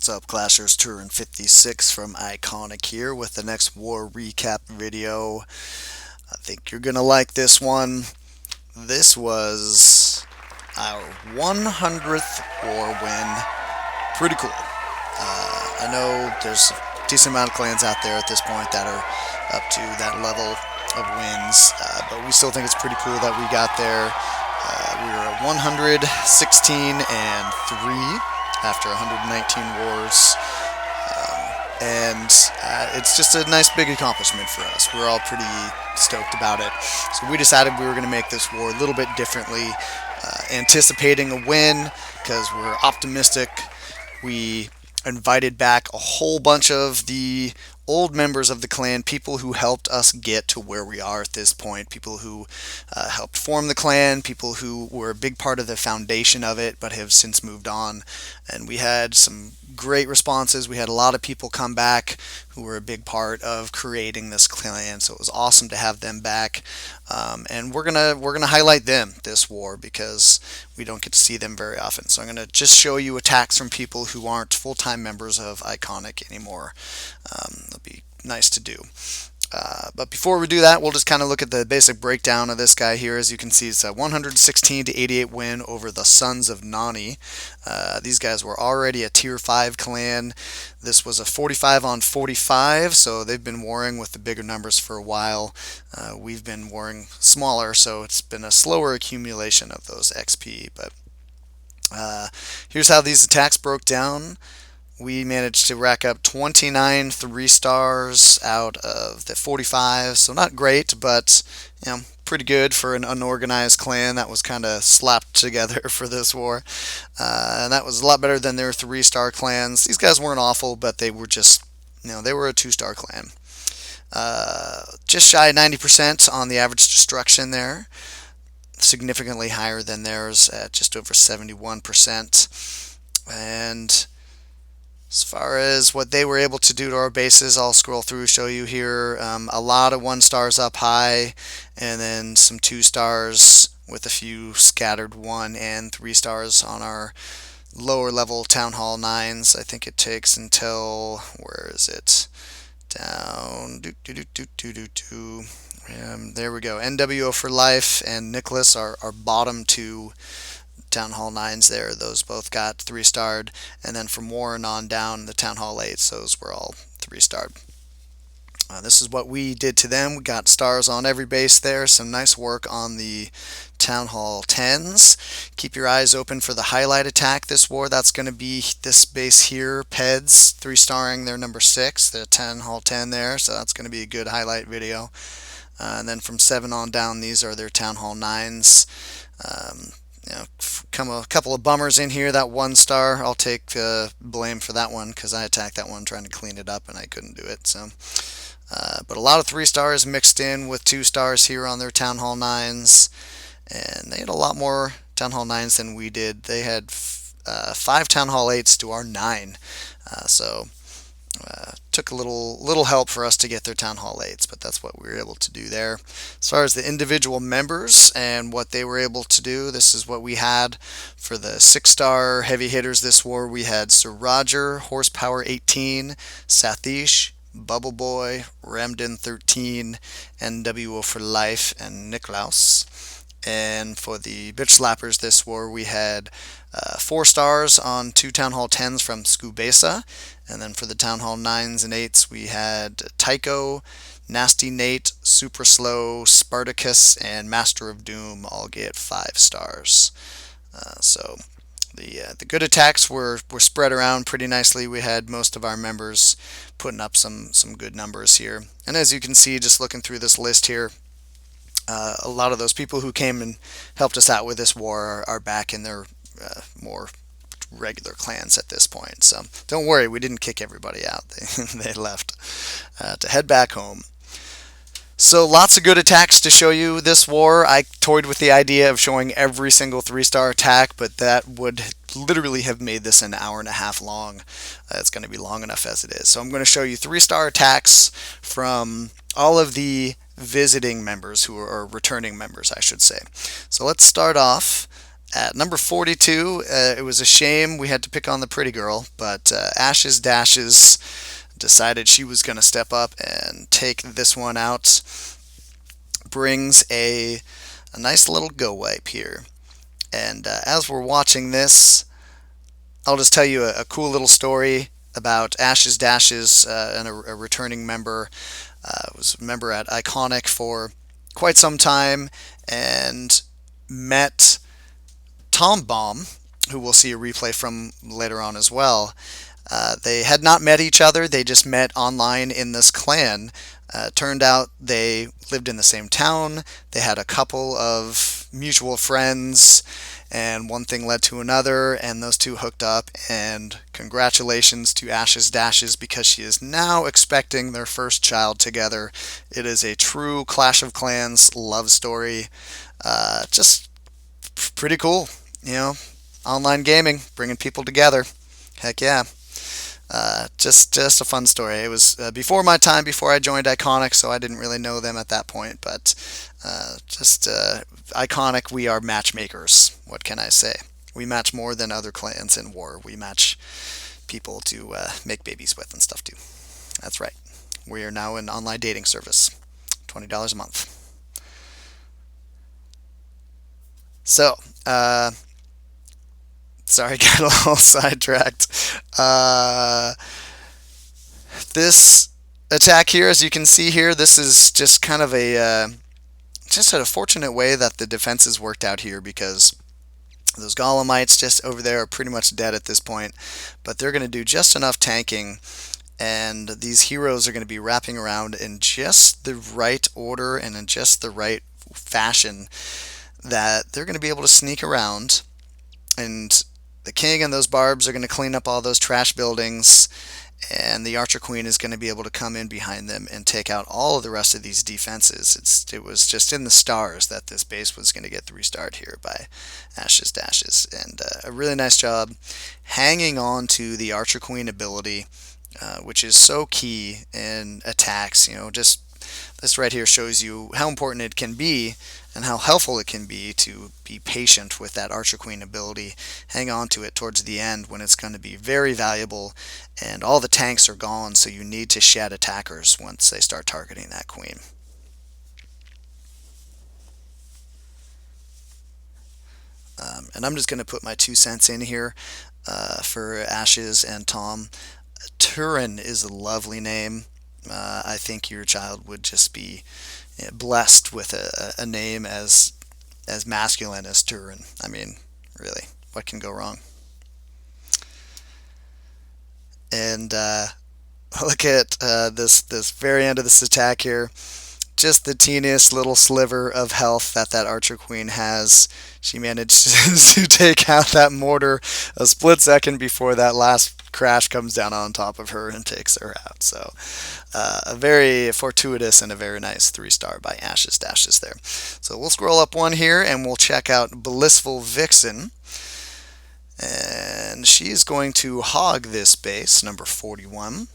What's up, Clashers? Turin 56 from iKonik here with the next war recap video. I think you're gonna like this one. This was our 100th war win. Pretty cool. I know there's a decent amount of clans out there at this point that are up to that level of wins, but we still think it's pretty cool that we got there. We were at 116 and 3 after 119 wars, and it's just a nice big accomplishment for us. We're all pretty stoked about it. So we decided we were going to make this war a little bit differently, anticipating a win because we're optimistic. We invited back a whole bunch of the old members of the clan, people who helped us get to where we are at this point, people who helped form the clan, people who were a big part of the foundation of it but have since moved on. And we had some great responses. We had a lot of people come back who were a big part of creating this clan, so it was awesome to have them back. And we're gonna highlight them this war because we don't get to see them very often. So I'm gonna just show you attacks from people who aren't full-time members of iKonik anymore. It'll be nice to do. But before we do that, we'll just kind of look at the basic breakdown of this guy here. As you can see, it's a 116 to 88 win over the Sons of Nonnie. These guys were already a tier 5 clan. This was a 45 on 45, so they've been warring with the bigger numbers for a while. We've been warring smaller, so it's been a slower accumulation of those XP. But here's how these attacks broke down. We managed to rack up 29 3-stars out of the 45, so not great, but pretty good for an unorganized clan that was kind of slapped together for this war. And that was a lot better than their 3-star clans. These guys weren't awful, but they were just, they were a 2-star clan. Just shy of 90% on the average destruction there. Significantly higher than theirs at just over 71%. And as far as what they were able to do to our bases, I'll scroll through, show you here. A lot of 1-stars up high, and then some 2-stars with a few scattered 1 and 3-stars on our lower level Town Hall 9s. I think it takes until, where is it? Down, there we go. NWO for life and Nicklaus are bottom 2 Town Hall 9s there. Those both got 3-starred, and then from Warren on down, the Town Hall 8s, those were all 3-starred. This is what we did to them. We got stars on every base there. Some nice work on the Town Hall 10s. Keep your eyes open for the highlight attack this war. That's going to be this base here, Peds, 3-starring their number 6, the Town Hall 10 there, so that's going to be a good highlight video. And then from 7 on down, these are their Town Hall 9s. Come a couple of bummers in here. That 1-star, I'll take blame for that one because I attacked that one trying to clean it up and I couldn't do it. So, but a lot of 3-stars mixed in with 2-stars here on their Town Hall 9s, and they had a lot more Town Hall 9s than we did. They had 5 Town Hall 8s to our 9, so took a little help for us to get their Town Hall 8s, but that's what we were able to do there. As far as the individual members and what they were able to do, this is what we had for the 6-star heavy hitters this war. We had Sir Roger, horsepower 18, Satheesh, BubbleBoy, Ramden 13, NWO for life, and Nicklaus. And for the bitch slappers this war, we had 4 stars on 2 Town Hall 10s from Scubesa. And then for the Town Hall 9s and 8s, we had Tycho, Nasty Nate, Supraslo, Spartacus, and Master of Doom all get 5 stars. So the good attacks were spread around pretty nicely. We had most of our members putting up some good numbers here. And as you can see, just looking through this list here, a lot of those people who came and helped us out with this war are back in their more regular clans at this point. So don't worry, we didn't kick everybody out. They left to head back home. So lots of good attacks to show you this war. I toyed with the idea of showing every single 3-star attack, but that would literally have made this an hour and a half long. It's going to be long enough as it is. So I'm going to show you 3-star attacks from all of the visiting members, who are returning members, I should say. So let's start off At number 42, it was a shame we had to pick on the pretty girl, but AshesDashes decided she was going to step up and take this one out. Brings a nice little gowipe here. And as we're watching this, I'll just tell you a cool little story about AshesDashes and a returning member. Was a member at iKonik for quite some time and met Tom Bomb, who we'll see a replay from later on as well. They had not met each other, they just met online in this clan. Turned out they lived in the same town, they had a couple of mutual friends, and one thing led to another, and those two hooked up, and congratulations to AshesDashes because she is now expecting their first child together. It is a true Clash of Clans love story. Just pretty cool, you know, online gaming, bringing people together. Heck yeah. Just a fun story. It was before my time, before I joined iKonik, so I didn't really know them at that point. But iKonik, we are matchmakers. What can I say? We match more than other clans in war. We match people to make babies with and stuff too. That's right. We are now an online dating service. $20 a month. So, sorry, got a little sidetracked. This attack here, as you can see here, this is just kind of just a fortunate way that the defenses worked out here, because those golemites just over there are pretty much dead at this point, but they're going to do just enough tanking, and these heroes are going to be wrapping around in just the right order and in just the right fashion that they're going to be able to sneak around, and the king and those barbs are going to clean up all those trash buildings, and the archer queen is going to be able to come in behind them and take out all of the rest of these defenses. It was just in the stars that this base was going to get 3-starred here by AshesDashes, and a really nice job hanging on to the archer queen ability, which is so key in attacks. You know, just this right here shows you how important it can be and how helpful it can be to be patient with that archer queen ability. Hang on to it towards the end when it's going to be very valuable and all the tanks are gone, so you need to shed attackers once they start targeting that queen. And I'm just going to put my 2 cents in here for Ashes and Tom. Turin is a lovely name. I think your child would just be blessed with a name as masculine as Turin. I mean, really, what can go wrong? And look at this very end of this attack here. Just the teeniest little sliver of health that archer queen has. She managed to take out that mortar a split second before that last crash comes down on top of her and takes her out. So a very fortuitous and a very nice 3-star by AshesDashes there. So we'll scroll up one here and we'll check out Blissful Vixen. And she's going to hog this base, number 41.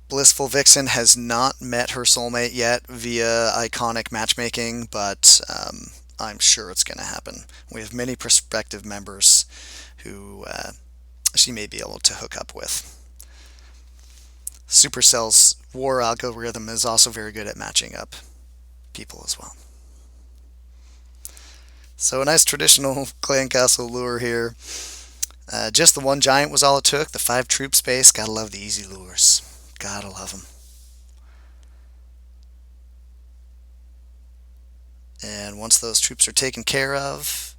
Blissful Vixen has not met her soulmate yet via iKonik matchmaking, but I'm sure it's going to happen. We have many prospective members who she may be able to hook up with. Supercell's war algorithm is also very good at matching up people as well. So a nice traditional clan castle lure here. Just the 1 giant was all it took. The 5 troop space. Gotta love the easy lures. Gotta love them. And once those troops are taken care of,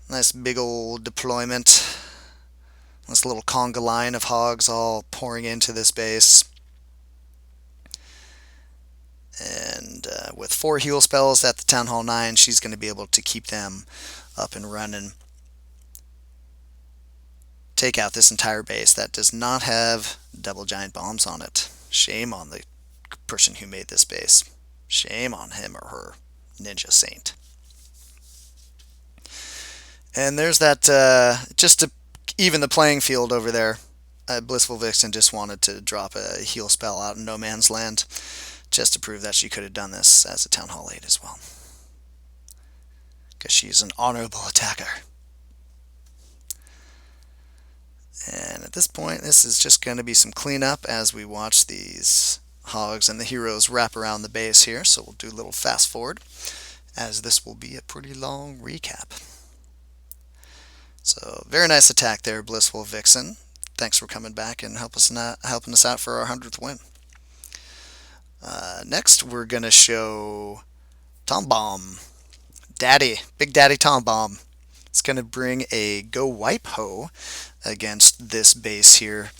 nice big old deployment. This little conga line of hogs all pouring into this base. And with 4 heal spells at the Town Hall 9, she's going to be able to keep them up and running. Take out this entire base that does not have double giant bombs on it. Shame on the person who made this base. Shame on him or her. Ninja Saint. And there's that, just to even the playing field over there. Blissful Vixen just wanted to drop a heal spell out in no man's land, just to prove that she could have done this as a Town Hall 8 as well. Because she's an honorable attacker. And at this point, this is just going to be some cleanup as we watch these hogs and the heroes wrap around the base here. So we'll do a little fast forward, as this will be a pretty long recap. So very nice attack there, Blissful Vixen. Thanks for coming back and helping us out for our 100th win. Next, we're going to show Tom Bomb. Daddy, Big Daddy Tom Bomb. It's going to bring a gowipeho against this base here.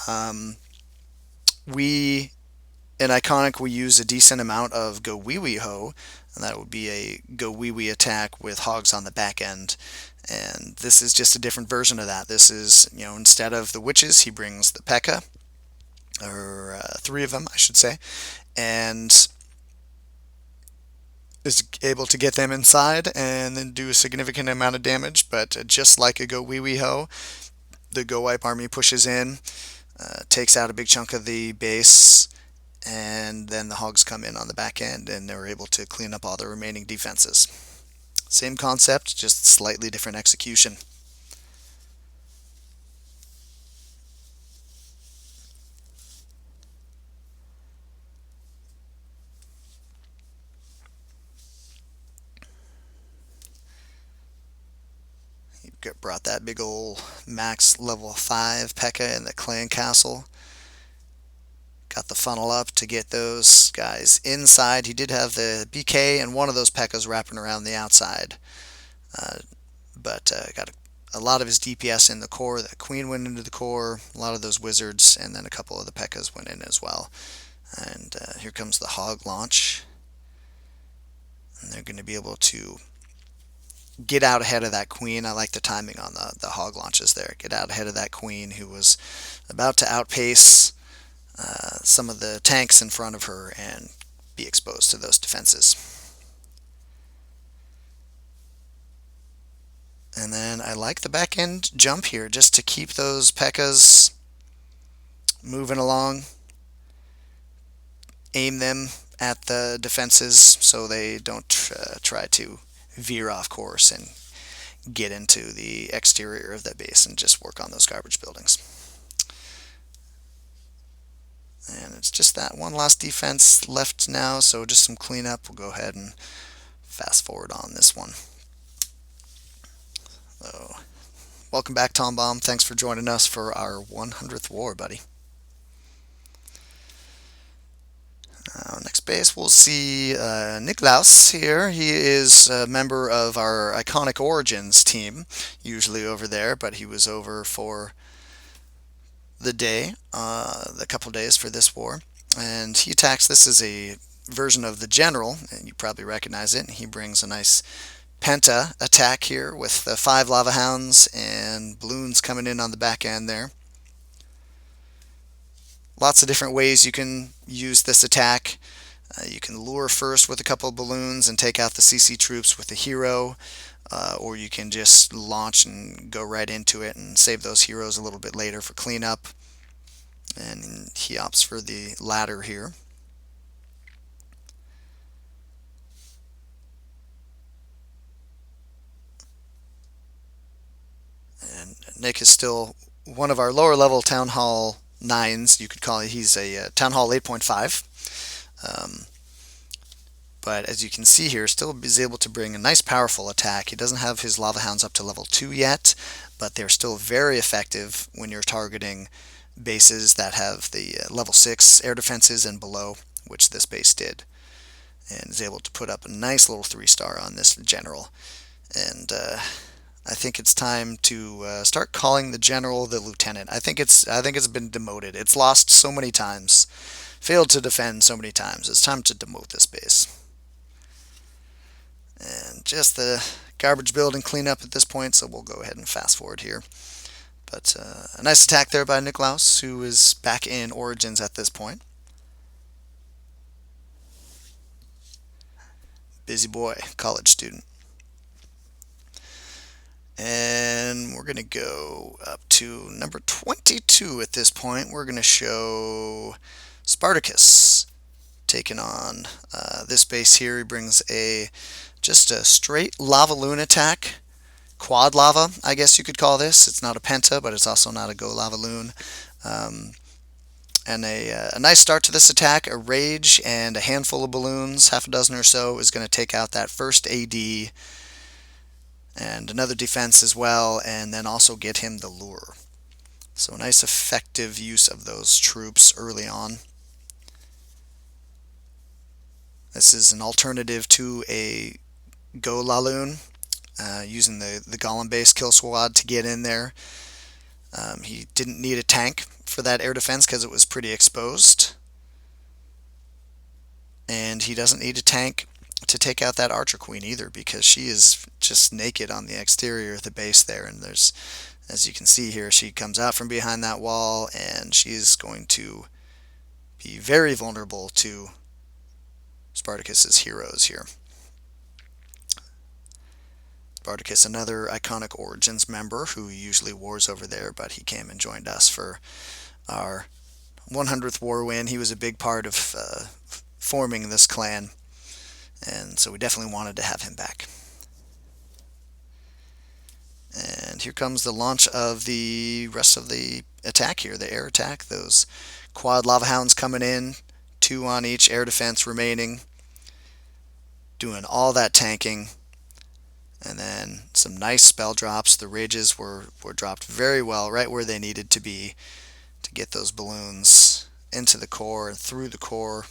In iKonik, we use a decent amount of gowiwiho, and that would be a gowiwi attack with hogs on the back end. And this is just a different version of that. This is, instead of the witches, he brings the P.E.K.K.A, or 3 of them, I should say, and is able to get them inside and then do a significant amount of damage. But just like a gowiwiho, the gowipe army pushes in, takes out a big chunk of the base, and then the hogs come in on the back end and they're able to clean up all the remaining defenses. Same concept, just slightly different execution. Brought that big ol' max level 5 P.E.K.K.A in the clan castle. Got the funnel up to get those guys inside. He did have the BK and one of those P.E.K.K.As wrapping around the outside. But got a lot of his DPS in the core. The queen went into the core, a lot of those wizards, and then a couple of the P.E.K.K.As went in as well. And here comes the hog launch. And they're going to be able to get out ahead of that queen. I like the timing on the hog launches there. Get out ahead of that queen who was about to outpace some of the tanks in front of her and be exposed to those defenses. And then I like the back end jump here just to keep those P.E.K.K.As moving along. Aim them at the defenses so they don't try to veer off course and get into the exterior of the base and just work on those garbage buildings. And it's just that one last defense left now, so just some cleanup. We'll go ahead and fast forward on this one. So, welcome back, Tom Bomb. Thanks for joining us for our 100th war, buddy. Next base, we'll see Nicklaus here. He is a member of our iKonik Origins team, usually over there, but he was over for the day, the couple days for this war. And he attacks. This is a version of the general, and you probably recognize it. He brings a nice Penta attack here with the 5 lava hounds and balloons coming in on the back end there. Lots of different ways you can use this attack. You can lure first with a couple of balloons and take out the CC troops with a hero, or you can just launch and go right into it and save those heroes a little bit later for cleanup. And he opts for the latter here. And Nick is still one of our lower level Town Hall 9s, you could call it. He's a Town Hall 8.5. But as you can see here, still is able to bring a nice powerful attack. He doesn't have his lava hounds up to level 2 yet, but they're still very effective when you're targeting bases that have the level 6 air defenses and below, which this base did. And is able to put up a nice little 3-star on this general. And I think it's time to start calling the general the lieutenant. I think it's been demoted. It's lost so many times, failed to defend so many times. It's time to demote this base. And just the garbage building cleanup at this point, so we'll go ahead and fast forward here. But a nice attack there by Nicklaus, who is back in Origins at this point. Busy boy, college student. And and we're going to go up to number 22 at this point. We're going to show Spartacus taking on this base here. He brings just a straight lava loon attack. Quad lava, I guess you could call this. It's not a penta, but it's also not a gowiwiho. And a nice start to this attack. A rage and a handful of balloons, half a dozen or so, is going to take out that first AD, and another defense as well, and then also get him the lure. So a nice effective use of those troops early on. This is an alternative to a Go Laloon, using the golem-based kill squad to get in there. He didn't need a tank for that air defense because it was pretty exposed. And he doesn't need a tank to take out that archer queen either, because she is just naked on the exterior of the base there. And there's, as you can see here, she comes out from behind that wall, and she's going to be very vulnerable to Spartacus's heroes here. Spartacus, another iKonik Origins member who usually wars over there, but he came and joined us for our 100th war win. He was a big part of forming this clan, and so we definitely wanted to have him back. And here comes the launch of the rest of the attack here, the air attack. Those quad lava hounds coming in, 2 on each air defense remaining, doing all that tanking. And then some nice spell drops. The rages were dropped very well, right where they needed to be to get those balloons into the core and through the core.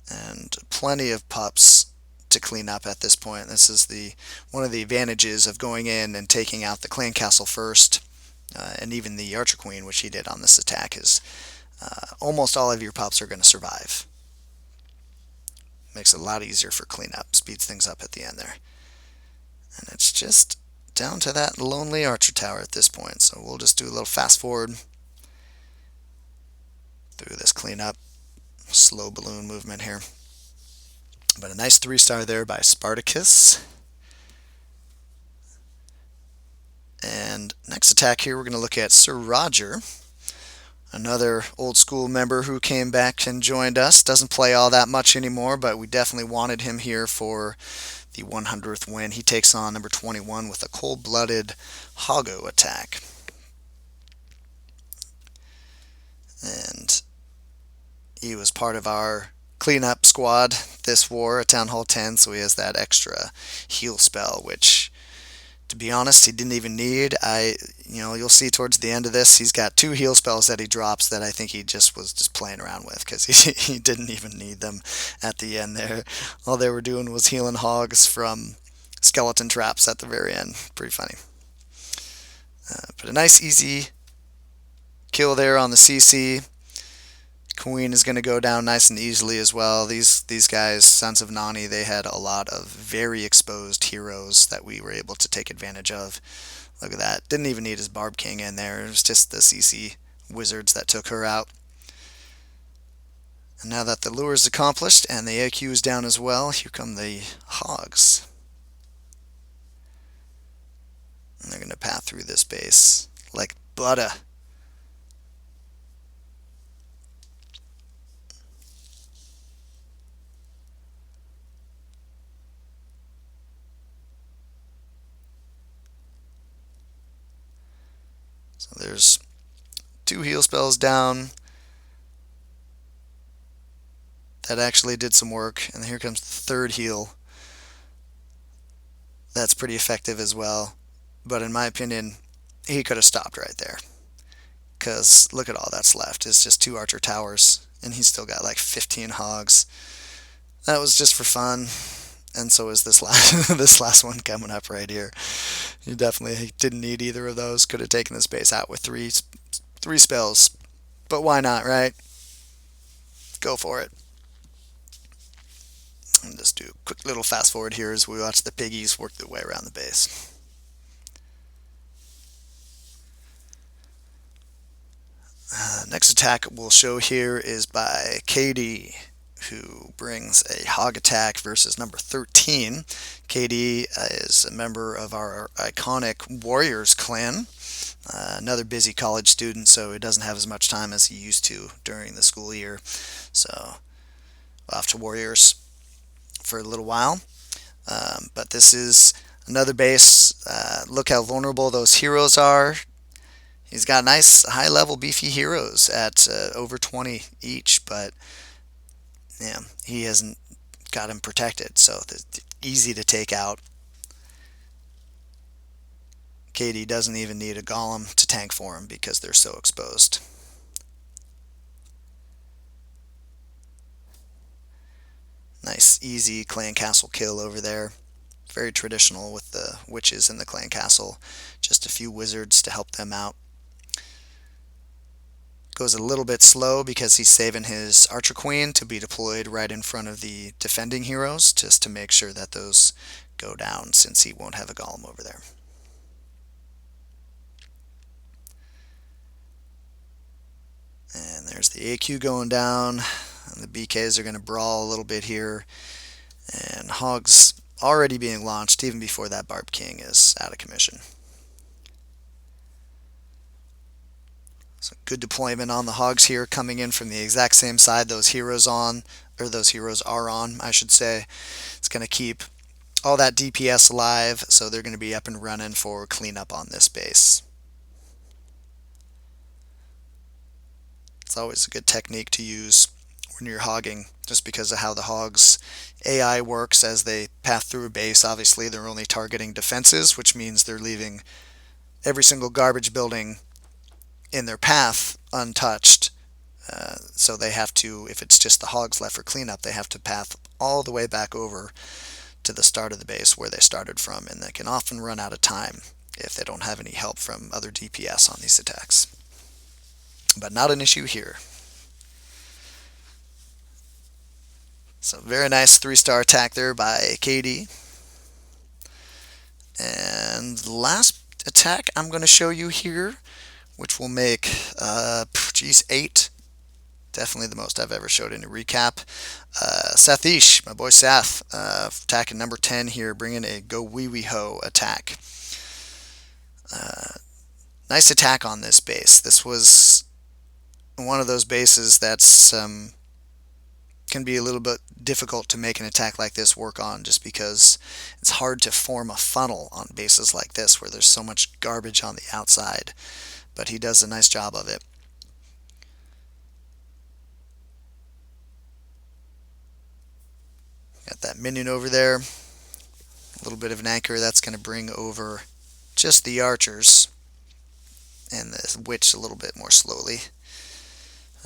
And plenty of pups to clean up at this point. This is one of the advantages of going in and taking out the clan castle first, and even the archer queen, which he did on this attack, is almost all of your pups are going to survive. Makes it a lot easier for cleanup, speeds things up at the end there. And it's just down to that lonely archer tower at this point, so we'll just do a little fast forward through this cleanup, slow balloon movement here. But a nice 3-star there by Spartacus. And next attack here, we're going to look at Sir Roger, another old school member who came back and joined us. Doesn't play all that much anymore, but we definitely wanted him here for the 100th win. He takes on number 21 with a cold-blooded hogo attack. And he was part of our cleanup squad this war at Town Hall 10, so he has that extra heal spell, which, to be honest, he didn't even need. You'll see towards the end of this, he's got 2 heal spells that he drops that I think he was just playing around with, because he didn't even need them at the end there. All they were doing was healing hogs from skeleton traps at the very end. Pretty funny. But a nice easy kill there on the CC. Queen is going to go down nice and easily as well. These guys, Sons of Nonnie, they had a lot of very exposed heroes that we were able to take advantage of. Look at that. Didn't even need his Barb King in there. It was just the CC wizards that took her out. And now that the lure is accomplished and the AQ is down as well, here come the hogs. And they're going to path through this base like butter. So there's 2 heal spells down. That actually did some work. And here comes the 3rd heal. That's pretty effective as well. But in my opinion, he could have stopped right there. Because look at all that's left. It's just 2 archer towers. And he's still got like 15 hogs. That was just for fun. And so is this last one coming up right here. You definitely didn't need either of those. Could have taken this base out with three spells. But why not, right? Go for it. And just do a quick little fast forward here as we watch the piggies work their way around the base. Next attack we'll show here is by kdee, who brings a hog attack versus number 13. kdee is a member of our iKonik Warriors clan. Another busy college student, so he doesn't have as much time as he used to during the school year. So off to Warriors for a little while. But this is another base. Look how vulnerable those heroes are. He's got nice high-level beefy heroes at over 20 each, but yeah, he hasn't got him protected, so they're easy to take out. kdee doesn't even need a golem to tank for him because they're so exposed. Nice, easy clan castle kill over there. Very traditional with the witches in the clan castle. Just a few wizards to help them out. Goes a little bit slow because he's saving his archer queen to be deployed right in front of the defending heroes, just to make sure that those go down, since he won't have a golem over there. And there's the AQ going down, and the BKs are going to brawl a little bit here, and hogs already being launched even before that Barb King is out of commission. So good deployment on the hogs here, coming in from the exact same side those heroes are on, I should say. It's going to keep all that DPS alive, so they're going to be up and running for cleanup on this base. It's always a good technique to use when you're hogging, just because of how the hogs AI works as they path through a base. Obviously, they're only targeting defenses, which means they're leaving every single garbage building in their path untouched. So they have to, if it's just the hogs left for cleanup, they have to path all the way back over to the start of the base where they started from, and they can often run out of time if they don't have any help from other DPS on these attacks. But not an issue here. So very nice 3-star attack there by kdee. And the last attack I'm going to show you here, which will make 8. Definitely the most I've ever showed in a recap. Satheesh, my boy Sath, attacking number 10 here, bringing a gowiwiho attack. Nice attack on this base. This was one of those bases that's can be a little bit difficult to make an attack like this work on, just because it's hard to form a funnel on bases like this where there's so much garbage on the outside. But he does a nice job of it. Got that minion over there. A little bit of an anchor. That's going to bring over just the archers, and the witch a little bit more slowly.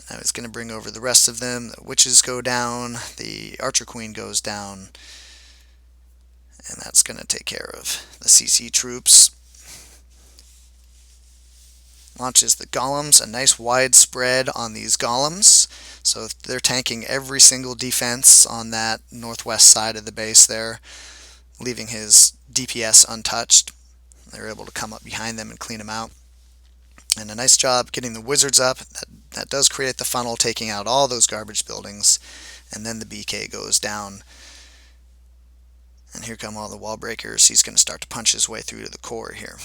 Now it's going to bring over the rest of them. The witches go down. The archer queen goes down. And that's going to take care of the CC troops. Launches the golems. A nice wide spread on these golems. So they're tanking every single defense on that northwest side of the base there, leaving his DPS untouched. They're able to come up behind them and clean them out. And a nice job getting the wizards up. That does create the funnel, taking out all those garbage buildings. And then the BK goes down. And here come all the wall breakers. He's going to start to punch his way through to the core here.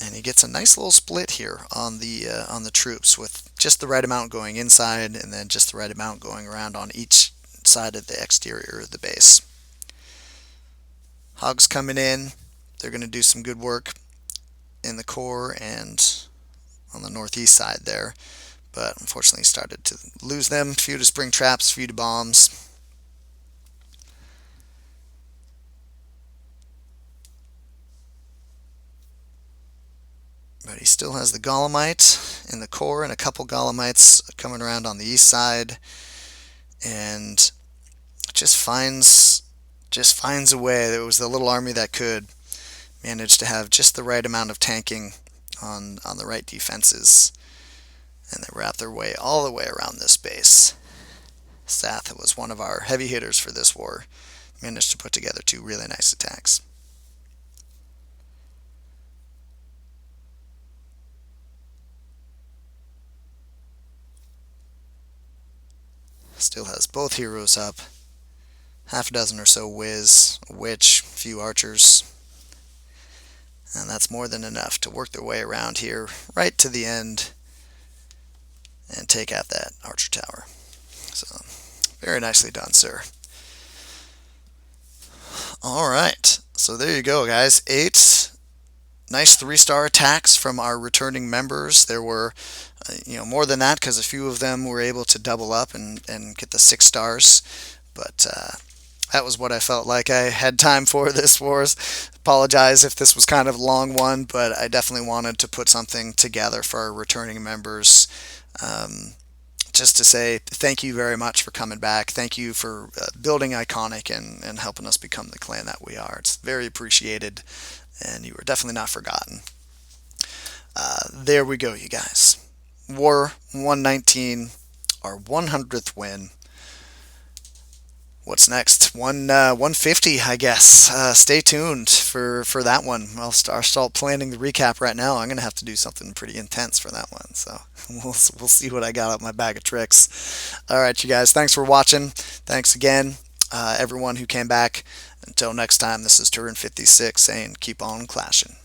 And he gets a nice little split here on the troops, with just the right amount going inside and then just the right amount going around on each side of the exterior of the base. Hogs coming in. They're going to do some good work in the core and on the northeast side there, but unfortunately started to lose them. A few to spring traps, a few to bombs. But he still has the Golemite in the core and a couple Golemites coming around on the east side, and just finds a way. There was the little army that could manage to have just the right amount of tanking on the right defenses, and they wrap their way all the way around this base. Sath was one of our heavy hitters for this war. Managed to put together 2 really nice attacks. Still has both heroes up. Half a dozen or so whiz, a witch, a few archers. And that's more than enough to work their way around here right to the end and take out that archer tower. So, very nicely done, sir. Alright, so there you go, guys. 8 nice 3-star attacks from our returning members. There were more than that because a few of them were able to double up and get the 6 stars. But that was what I felt like I had time for this Wars. Apologize if this was kind of a long one, but I definitely wanted to put something together for our returning members. Just to say thank you very much for coming back. Thank you for building iKonik and helping us become the clan that we are. It's very appreciated, and you were definitely not forgotten. There we go, you guys. War 119, our 100th win. What's next? 150, I guess. Stay tuned for that one. I'll start planning the recap right now. I'm going to have to do something pretty intense for that one. So we'll see what I got up my bag of tricks. All right, you guys. Thanks for watching. Thanks again, everyone who came back. Until next time, this is Turin56 saying keep on clashing.